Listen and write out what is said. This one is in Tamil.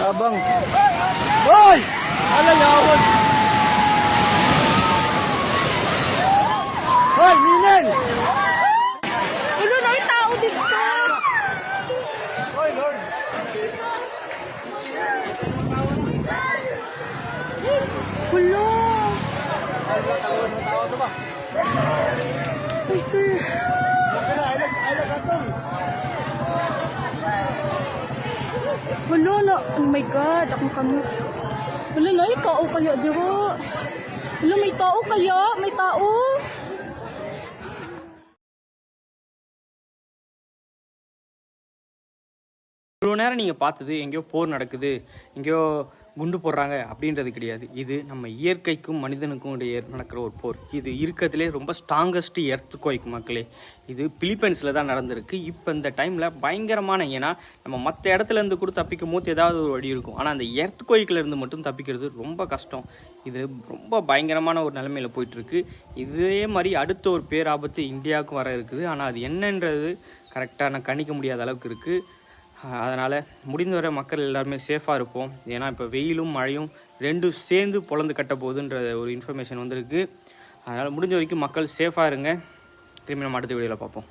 Yabang. Hoy! Ala yawon. Hoy, Minen! Ulo na yung tao dito. Hoy, Lord. Ulo. Tawon ba? Ay, sir. Ay, katong. Ulo na. Oh my God. Akong kamot. Ulo na yung tao kaya, diro. Ulo, may tao kaya? May tao? இவ்வளோ நேரம் நீங்கள் பார்த்தது எங்கேயோ போர் நடக்குது, எங்கேயோ குண்டு போடுறாங்க அப்படின்றது கிடையாது. இது நம்ம இயற்கைக்கும் மனிதனுக்கும் இடையே நடக்கிற ஒரு போர். இது இருக்கிறதுலே ரொம்ப ஸ்ட்ராங்கஸ்ட் எர்த்குவைக் மக்களே. இது பிலிப்பைன்ஸில் தான் நடந்திருக்கு. இப்போ இந்த டைமில் பயங்கரமான, ஏன்னா நம்ம மற்ற இடத்துலேருந்து கூட தப்பிக்கும் போது ஏதாவது ஒரு வழி இருக்கும், ஆனால் அந்த எர்த்குவைக்லேருந்து மட்டும் தப்பிக்கிறது ரொம்ப கஷ்டம். இது ரொம்ப பயங்கரமான ஒரு நிலைமையில் போயிட்டுருக்கு. இதே மாதிரி அடுத்த ஒரு பேராபத்து இந்தியாவுக்கும் வர இருக்குது. ஆனால் அது என்னன்றது கரெக்டாக கணிக்க முடியாத அளவுக்கு இருக்குது. அதனால் முடிந்தவரை மக்கள் எல்லாருமே சேஃபாக இருப்போம். ஏன்னா இப்போ வெயிலும் மழையும் ரெண்டும் சேர்ந்து பொழந்து கட்ட போகுதுன்ற ஒரு இன்ஃபர்மேஷன் வந்திருக்கு. அதனால் முடிஞ்ச வரைக்கும் மக்கள் சேஃபாக இருங்க. திரும்பி நம்ம அடுத்த வீடியோவில் பார்ப்போம்.